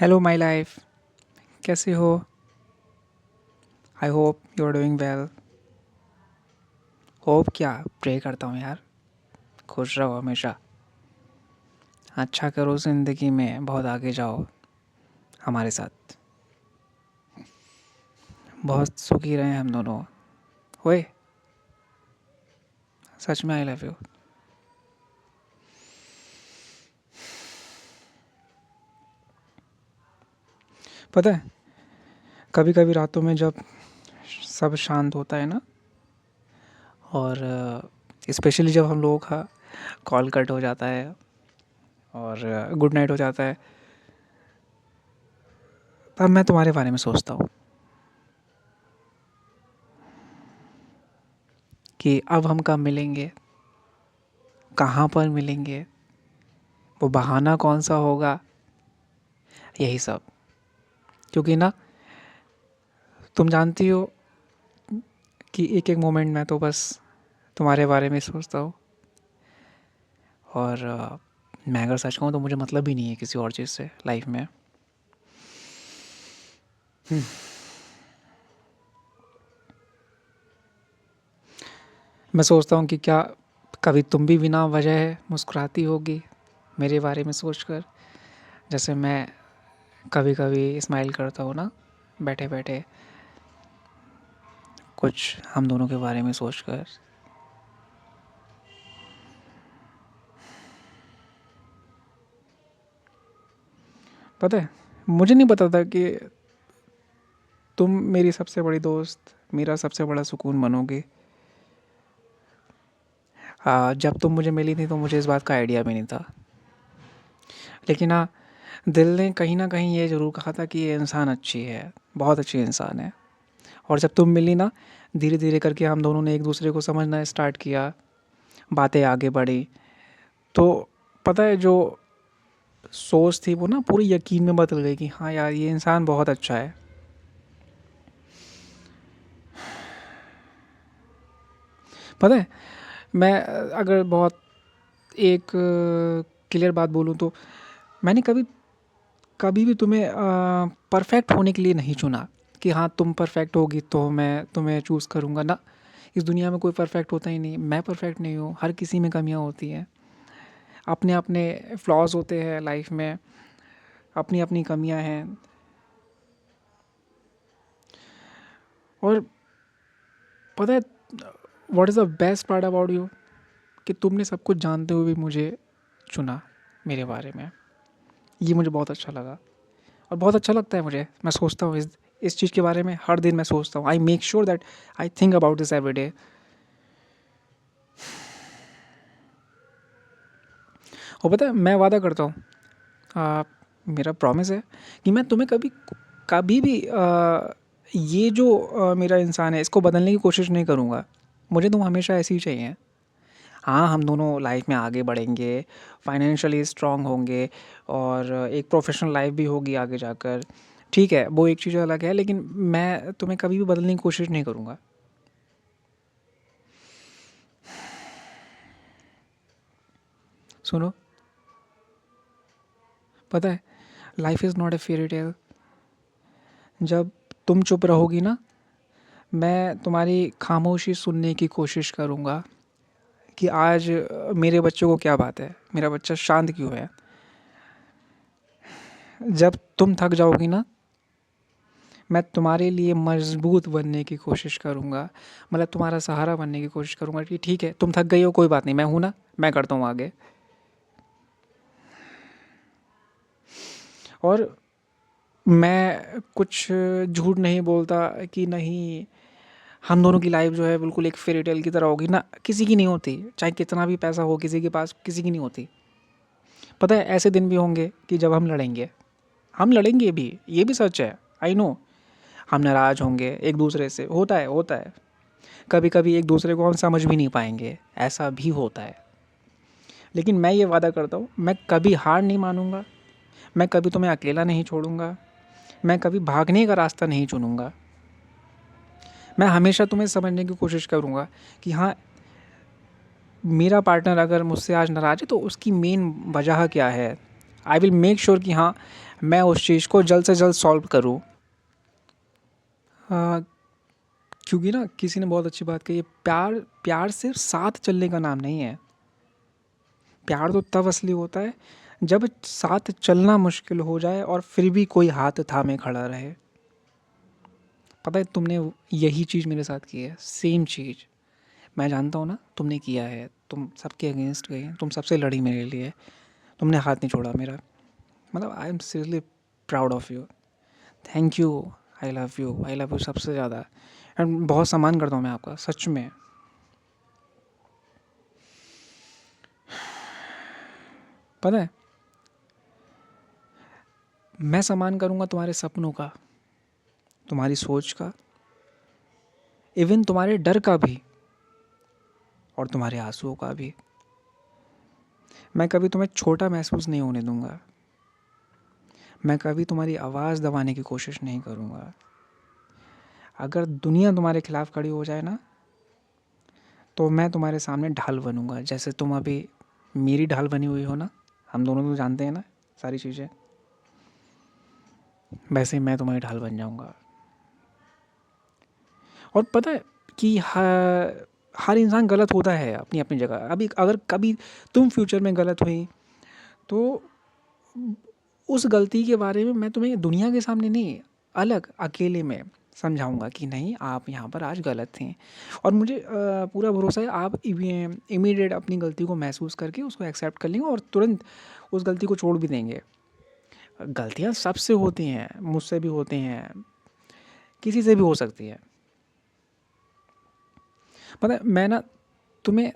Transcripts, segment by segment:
Hello my life. कैसे हो? I hope you are doing well. Hope क्या, pray करता हूँ यार। खुश रहो हमेशा, अच्छा करो ज़िंदगी में, बहुत आगे जाओ हमारे साथ। बहुत सुखी रहे हम दोनों। ओए, सच में आई लव यू। पता है, कभी कभी रातों में जब सब शांत होता है ना, और स्पेशली जब हम लोगों का कॉल कट हो जाता है और गुड नाइट हो जाता है, तब मैं तुम्हारे बारे में सोचता हूँ कि अब हम कब मिलेंगे, कहाँ पर मिलेंगे, वो बहाना कौन सा होगा, यही सब। क्योंकि ना, तुम जानती हो कि एक एक मोमेंट में तो बस तुम्हारे बारे में सोचता हूँ। और मैं अगर सच कहूँ तो मुझे मतलब ही नहीं है किसी और चीज़ से लाइफ में। मैं सोचता हूँ कि क्या कभी तुम भी बिना वजह मुस्कुराती होगी मेरे बारे में सोचकर, जैसे मैं कभी कभी स्माइल करता हूँ ना, बैठे बैठे कुछ हम दोनों के बारे में सोचकर। पता है, मुझे नहीं पता था कि तुम मेरी सबसे बड़ी दोस्त, मेरा सबसे बड़ा सुकून बनोगे। जब तुम मुझे मिली थी तो मुझे इस बात का आइडिया भी नहीं था। लेकिन हाँ, दिल ने कहीं ना कहीं ये ज़रूर कहा था कि ये इंसान अच्छी है, बहुत अच्छी इंसान है। और जब तुम मिली ना, धीरे धीरे करके हम दोनों ने एक दूसरे को समझना स्टार्ट किया, बातें आगे बढ़ी। तो पता है, जो सोच थी वो ना पूरी यकीन में बदल गई कि हाँ यार, ये इंसान बहुत अच्छा है। पता है, मैं अगर बहुत एक क्लियर बात बोलूँ तो मैंने कभी कभी भी तुम्हें परफेक्ट होने के लिए नहीं चुना कि हाँ तुम परफेक्ट होगी तो मैं तुम्हें चूज़ करूँगा ना। इस दुनिया में कोई परफेक्ट होता ही नहीं, मैं परफेक्ट नहीं हूँ, हर किसी में कमियाँ होती हैं, अपने अपने फ्लॉज होते हैं लाइफ में, अपनी अपनी कमियाँ हैं। और पता है what is the best part about you, कि तुमने सब कुछ जानते हुए भी मुझे चुना मेरे बारे में। ये मुझे बहुत अच्छा लगा और बहुत अच्छा लगता है मुझे। मैं सोचता हूँ इस चीज़ के बारे में हर दिन। मैं सोचता हूँ, I make sure that I think about this every day. और पता है, मैं वादा करता हूँ, मेरा प्रॉमिस है कि मैं तुम्हें कभी कभी भी ये जो मेरा इंसान है इसको बदलने की कोशिश नहीं करूँगा। मुझे तुम हमेशा ऐसी ही चाहिए। हाँ, हम दोनों लाइफ में आगे बढ़ेंगे, फाइनेंशियली स्ट्रांग होंगे, और एक प्रोफेशनल लाइफ भी होगी आगे जाकर। ठीक है, वो एक चीज़ अलग है, लेकिन मैं तुम्हें कभी भी बदलने की कोशिश नहीं करूँगा। सुनो, पता है, life is not a fairy tale. जब तुम चुप रहोगी ना, मैं तुम्हारी खामोशी सुनने की कोशिश करूँगा कि आज मेरे बच्चों को क्या बात है, मेरा बच्चा शांत क्यों है। जब तुम थक जाओगी ना, मैं तुम्हारे लिए मजबूत बनने की कोशिश करूँगा, मतलब तुम्हारा सहारा बनने की कोशिश करूँगा कि ठीक है, तुम थक गई हो, कोई बात नहीं, मैं हूँ ना, मैं करता हूँ आगे। और मैं कुछ झूठ नहीं बोलता कि नहीं, हम दोनों की लाइफ जो है बिल्कुल एक फेरी टेल की तरह होगी ना। किसी की नहीं होती, चाहे कितना भी पैसा हो किसी के पास, किसी की नहीं होती। पता है, ऐसे दिन भी होंगे कि जब हम लड़ेंगे, हम लड़ेंगे भी, ये भी सच है, आई नो। हम नाराज़ होंगे एक दूसरे से, होता है होता है। कभी कभी एक दूसरे को हम समझ भी नहीं पाएंगे, ऐसा भी होता है। लेकिन मैं ये वादा करता हूँ, मैं कभी हार नहीं मानूंगा, मैं कभी तुम्हें अकेला नहीं छोड़ूंगा, मैं कभी भागने का रास्ता नहीं चुनूंगा। मैं हमेशा तुम्हें समझने की कोशिश करूंगा कि हाँ, मेरा पार्टनर अगर मुझसे आज नाराज़ है तो उसकी मेन वजह क्या है। आई विल मेक श्योर कि हाँ, मैं उस चीज़ को जल्द से जल्द सॉल्व करूँ। क्योंकि ना किसी ने बहुत अच्छी बात कही है, प्यार प्यार सिर्फ साथ चलने का नाम नहीं है। प्यार तो तब असली होता है जब साथ चलना मुश्किल हो जाए और फिर भी कोई हाथ थामे खड़ा रहे। पता है तुमने यही चीज़ मेरे साथ की है, सेम चीज़। मैं जानता हूँ ना तुमने किया है, तुम सबके अगेंस्ट गई, तुम सबसे लड़ी मेरे लिए, तुमने हाथ नहीं छोड़ा मेरा। मतलब I am seriously proud of you. Thank you. I love you सबसे ज़्यादा। एंड बहुत सम्मान करता हूँ मैं आपका, सच में। पता है मैं सम्मान करूँगा तुम्हारे सपनों का, तुम्हारी सोच का, इवन तुम्हारे डर का भी, और तुम्हारे आंसुओं का भी। मैं कभी तुम्हें छोटा महसूस नहीं होने दूंगा। मैं कभी तुम्हारी आवाज़ दबाने की कोशिश नहीं करूँगा। अगर दुनिया तुम्हारे खिलाफ खड़ी हो जाए ना, तो मैं तुम्हारे सामने ढाल बनूंगा, जैसे तुम अभी मेरी ढाल बनी हुई हो ना। हम दोनों तो जानते हैं ना सारी चीज़ें, वैसे ही मैं तुम्हारी ढाल बन जाऊंगा। और पता है कि हर इंसान गलत होता है अपनी अपनी जगह। अभी अगर कभी तुम फ्यूचर में गलत हुई, तो उस गलती के बारे में मैं तुम्हें दुनिया के सामने नहीं, अलग अकेले में समझाऊंगा कि नहीं आप यहाँ पर आज गलत थी। और मुझे पूरा भरोसा है आप इमीडिएट अपनी गलती को महसूस करके उसको एक्सेप्ट कर लेंगे और तुरंत उस गलती को छोड़ भी देंगे। गलतियाँ सबसे होती हैं, मुझसे भी होती हैं, किसी से भी हो सकती है। मतलब मैं ना तुम्हें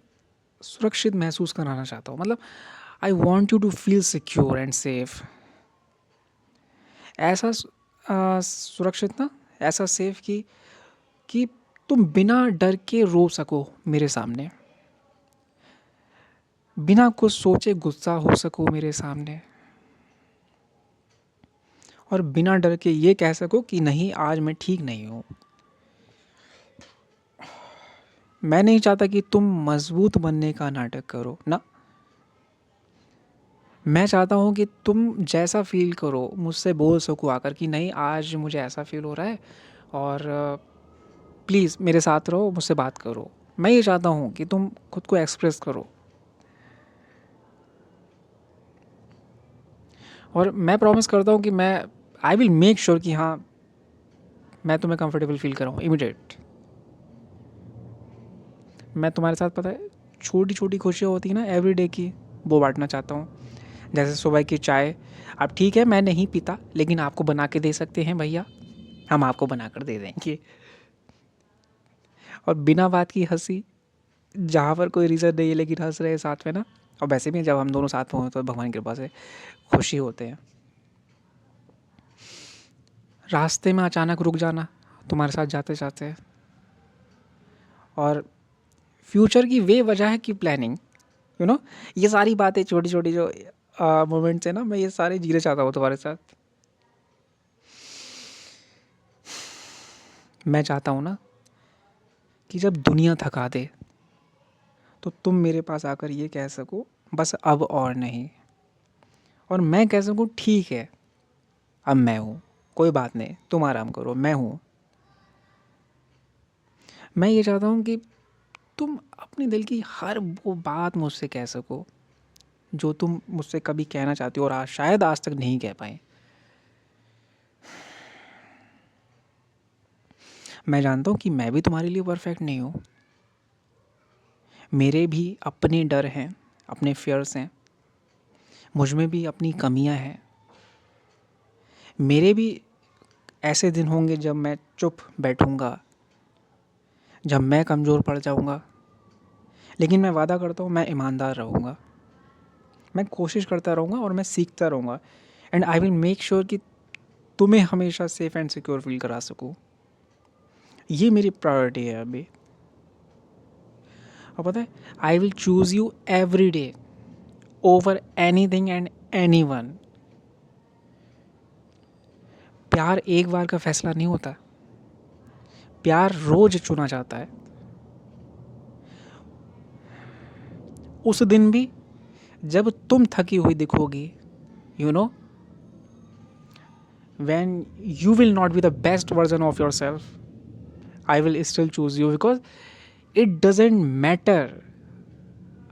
सुरक्षित महसूस कराना चाहता हूँ। मतलब I want you to feel secure and safe. ऐसा सुरक्षित ना, ऐसा सेफ कि तुम बिना डर के रो सको मेरे सामने, बिना कुछ सोचे गुस्सा हो सको मेरे सामने, और बिना डर के ये कह सको कि नहीं आज मैं ठीक नहीं हूँ। मैं नहीं चाहता कि तुम मजबूत बनने का नाटक करो ना। मैं चाहता हूँ कि तुम जैसा फील करो मुझसे बोल सको आकर कि नहीं आज मुझे ऐसा फील हो रहा है, और प्लीज़ मेरे साथ रहो, मुझसे बात करो। मैं ये चाहता हूँ कि तुम खुद को एक्सप्रेस करो। और मैं प्रॉमिस करता हूँ कि मैं आई विल मेक श्योर कि हाँ मैं तुम्हें कंफर्टेबल फील कराऊँ इमीडिएट। मैं तुम्हारे साथ पता है छोटी छोटी खुशियाँ होती हैं ना एवरीडे की, वो बांटना चाहता हूँ। जैसे सुबह की चाय, अब ठीक है मैं नहीं पीता लेकिन आपको बना के दे सकते हैं भैया, हम आपको बना कर दे देंगे। और बिना बात की हंसी, जहाँ पर कोई रीज़न नहीं है लेकिन हंस रहे साथ में ना। और वैसे भी जब हम दोनों साथ में हो तो भगवान की कृपा से खुशी होते हैं। रास्ते में अचानक रुक जाना तुम्हारे साथ जाते जाते, और फ्यूचर की वे वजह है कि प्लानिंग, यू नो, ये सारी बातें छोटी छोटी जो मोमेंट्स है ना, मैं ये सारे जीना चाहता हूँ तुम्हारे साथ। मैं चाहता हूँ ना कि जब दुनिया थका दे तो तुम मेरे पास आकर ये कह सको बस अब और नहीं, और मैं कह सकूँ ठीक है अब मैं हूँ, कोई बात नहीं तुम आराम करो मैं हूँ। मैं ये चाहता हूँ कि तुम अपने दिल की हर वो बात मुझसे कह सको जो तुम मुझसे कभी कहना चाहती हो और शायद आज तक नहीं कह पाए। मैं जानता हूँ कि मैं भी तुम्हारे लिए परफेक्ट नहीं हूँ, मेरे भी अपने डर हैं, अपने फियर्स हैं, मुझ में भी अपनी कमियां हैं। मेरे भी ऐसे दिन होंगे जब मैं चुप बैठूंगा, जब मैं कमज़ोर पड़ जाऊंगा, लेकिन मैं वादा करता हूँ मैं ईमानदार रहूँगा, मैं कोशिश करता रहूँगा और मैं सीखता रहूँगा। And I will make sure कि तुम्हें हमेशा सेफ एंड सिक्योर फील करा सकूँ। ये मेरी प्रायोरिटी है अभी। और पता है I will choose you every day over anything and anyone. प्यार एक बार का फैसला नहीं होता, प्यार रोज चुना जाता है। उस दिन भी जब तुम थकी हुई दिखोगी, you know, when you will not be the best version of yourself, I will still choose you, because it doesn't matter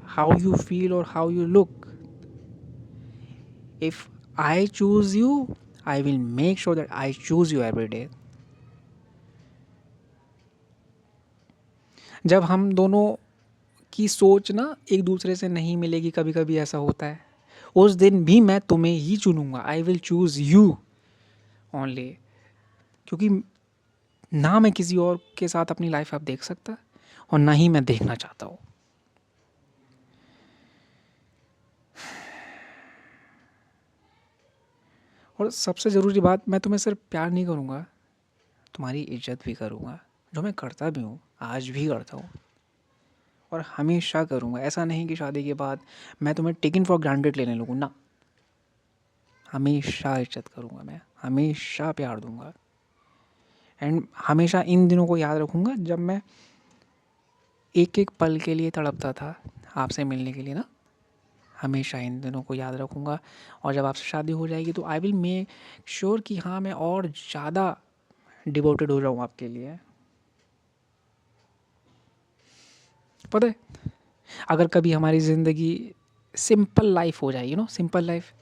how you feel or how you look. If I choose you, I will make sure that I choose you every day. जब हम दोनों की सोच ना एक दूसरे से नहीं मिलेगी, कभी कभी ऐसा होता है, उस दिन भी मैं तुम्हें ही चुनूंगा. I will choose you only. क्योंकि ना मैं किसी और के साथ अपनी लाइफ अब देख सकता, और ना ही मैं देखना चाहता हूँ. और सबसे ज़रूरी बात, मैं तुम्हें सिर्फ प्यार नहीं करूँगा, तुम्हारी इज्जत भी करूँगा, जो मैं करता भी हूँ, आज भी करता हूँ, और हमेशा करूँगा. ऐसा नहीं कि शादी के बाद मैं तुम्हें टेकन फॉर ग्रांटेड लेने लगूँ ना. हमेशा इज्जत करूँगा, मैं हमेशा प्यार दूँगा. एंड हमेशा इन दिनों को याद रखूँगा जब मैं एक एक पल के लिए तड़पता था आपसे मिलने के लिए ना. हमेशा इन दिनों को याद रखूँगा. और जब आपसे शादी हो जाएगी तो आई विल मेक श्योर कि हाँ, मैं और ज़्यादा डिवोटेड हो जाऊँ आपके लिए. पता है, अगर कभी हमारी ज़िंदगी सिंपल लाइफ हो जाए, सिंपल लाइफ,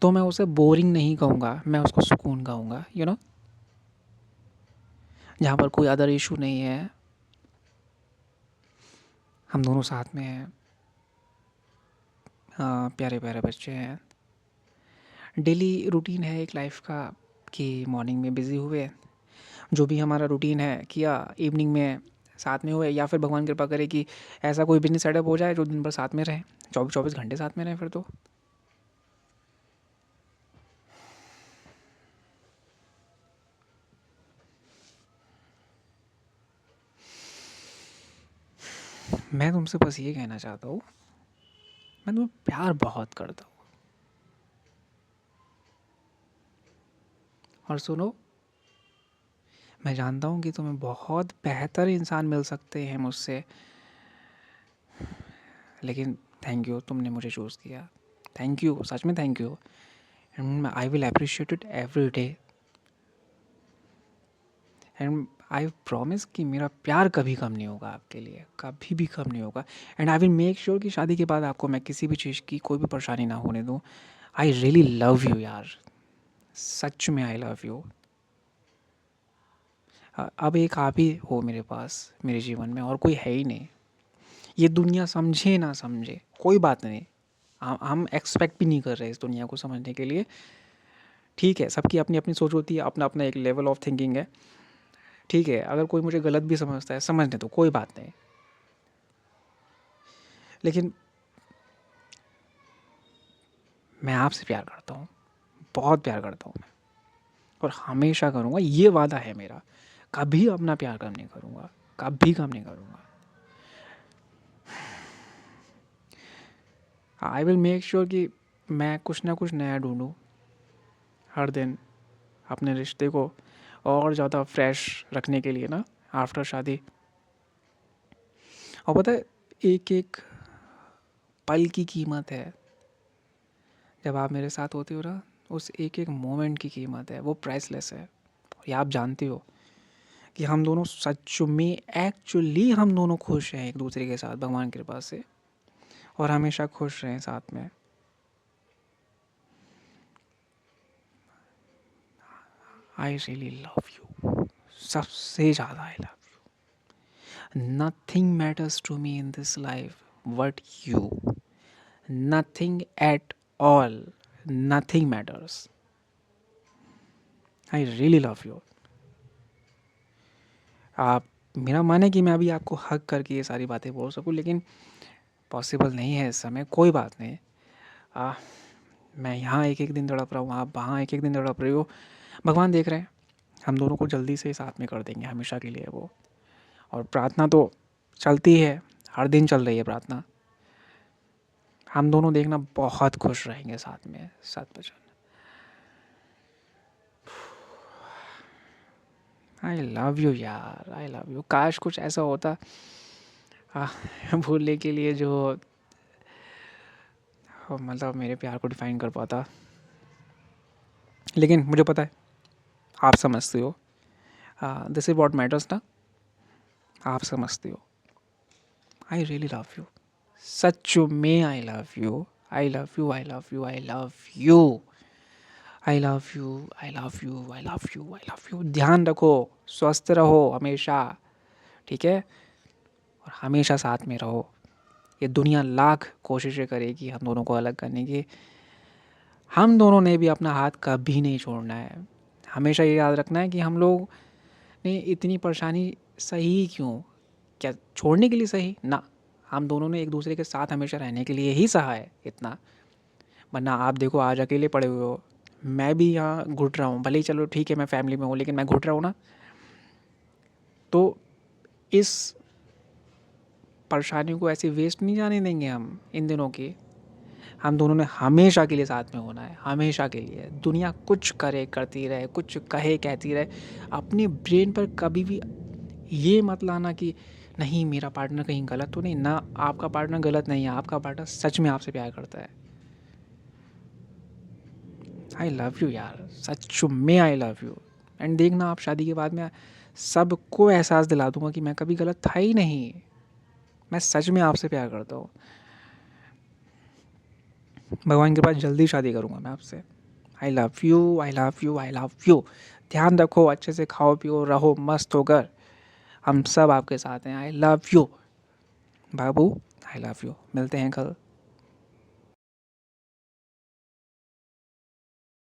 तो मैं उसे बोरिंग नहीं कहूँगा, मैं उसको सुकून कहूँगा. जहाँ पर कोई अदर इशू नहीं है, हम दोनों साथ में हैं, प्यारे प्यारे बच्चे हैं, डेली रूटीन है एक लाइफ का कि मॉर्निंग में बिज़ी हुए, जो भी हमारा रूटीन है किया, इवनिंग में साथ में हुए, या फिर भगवान कृपा करे कि ऐसा कोई बिजनेस सेटअप हो जाए जो दिन भर साथ में रहें, 24-24 घंटे साथ में रहें. फिर तो मैं तुमसे बस ये कहना चाहता हूँ, मैं तुम्हें प्यार बहुत करता हूँ. और सुनो, मैं जानता हूँ कि तुम्हें बहुत बेहतर इंसान मिल सकते हैं मुझसे, लेकिन थैंक यू, तुमने मुझे चूज़ किया. थैंक यू, सच में thank you. And I will appreciate it every day. And I promise कि मेरा प्यार कभी कम नहीं होगा आपके लिए, कभी भी कम नहीं होगा. And I will make sure कि शादी के बाद आपको मैं किसी भी चीज़ की कोई भी परेशानी ना होने दूँ. आई रियली लव यू यार, सच में आई लव यू. अब एक आप ही हो मेरे पास, मेरे जीवन में और कोई है ही नहीं. ये दुनिया समझे ना समझे कोई बात नहीं, हम एक्सपेक्ट भी नहीं कर रहे इस दुनिया को समझने के लिए. ठीक है, सबकी अपनी अपनी सोच होती है, अपना अपना एक लेवल ऑफ थिंकिंग है. ठीक है, अगर कोई मुझे गलत भी समझता है, समझने तो कोई बात नहीं. लेकिन मैं आपसे प्यार करता हूँ, बहुत प्यार करता हूँ मैं, और हमेशा करूँगा, ये वादा है मेरा. कभी अपना प्यार कम नहीं करूँगा, कभी कम नहीं करूँगा. आई विल मेक श्योर कि मैं कुछ ना कुछ नया ढूंढूँ हर दिन अपने रिश्ते को और ज़्यादा फ्रेश रखने के लिए ना, आफ्टर शादी. और पता है, एक एक पल की कीमत है. जब आप मेरे साथ होते हो ना, उस एक एक मोमेंट की कीमत है, वो प्राइसलेस है. और ये आप जानते हो कि हम दोनों सच में एक्चुअली हम दोनों खुश हैं एक दूसरे के साथ, भगवान की कृपा से, और हमेशा खुश रहें साथ में. आई रियली लव यू, सबसे ज़्यादा I love. Nothing matters to me in this life but you. Nothing at all. Nothing matters. I really love you. आप, मेरा मन है कि मैं अभी आपको हग करके ये सारी बातें बोल सकूं, लेकिन पॉसिबल नहीं है इस समय. कोई बात नहीं. आ, मैं यहाँ एक एक दिन तड़प रहा हूँ, आप वहाँ एक एक दिन तड़प रहे हो. भगवान देख रहे हैं, हम दोनों को जल्दी से साथ में कर देंगे हमेशा के लिए वो. और प्रार्थना तो चलती है, हर दिन चल रही है प्रार्थना. हम दोनों देखना बहुत खुश रहेंगे साथ में, 7 बजे. आई लव यू यार, आई लव यू. काश कुछ ऐसा होता भूलने के लिए जो मतलब मेरे प्यार को डिफाइन कर पाता. लेकिन मुझे पता है आप समझते हो, दिस इज़ व्हाट मैटर्स ना, आप समझते हो। आई रियली लव यू, सच में I love you, I love you, I love you, I love you, I love you, I love you, I love you, I love you. ध्यान रखो, स्वस्थ रहो हमेशा, ठीक है, और हमेशा साथ में रहो। ये दुनिया लाख कोशिशें करेगी हम दोनों को अलग करने की, हम दोनों ने भी अपना हाथ कभी नहीं छोड़ना है। हमेशा ये याद रखना है कि हम लोग ने इतनी परेशानी सही क्यों, क्या छोड़ने के लिए सही ना, हम दोनों ने एक दूसरे के साथ हमेशा रहने के लिए ही सहा है इतना। वरना आप देखो आज अकेले पड़े हुए हो, मैं भी यहाँ घुट रहा हूँ, भले ही चलो ठीक है मैं फैमिली में हूँ लेकिन मैं घुट रहा हूँ ना, तो इस परेशानी को ऐसे वेस्ट नहीं जाने देंगे हम इन दिनों की। हम दोनों ने हमेशा के लिए साथ में होना है, हमेशा के लिए। दुनिया कुछ करे करती रहे, कुछ कहे कहती रहे, अपने ब्रेन पर कभी भी ये मत लाना कि नहीं मेरा पार्टनर कहीं गलत तो नहीं ना, आपका पार्टनर गलत नहीं है, आपका पार्टनर सच में आपसे प्यार करता है। आई लव यू यार, सच में आई लव यू। एंड देखना आप शादी के बाद में सबको एहसास दिला दूंगा कि मैं कभी गलत था ही नहीं, मैं सच में आपसे प्यार करता हूँ। भगवान के पास जल्दी शादी करूँगा मैं आपसे। I love you, I love you, I love you. ध्यान रखो, अच्छे से खाओ पियो, रहो मस्त होकर, हम सब आपके साथ हैं। I love you Babu, I love you. मिलते हैं कल।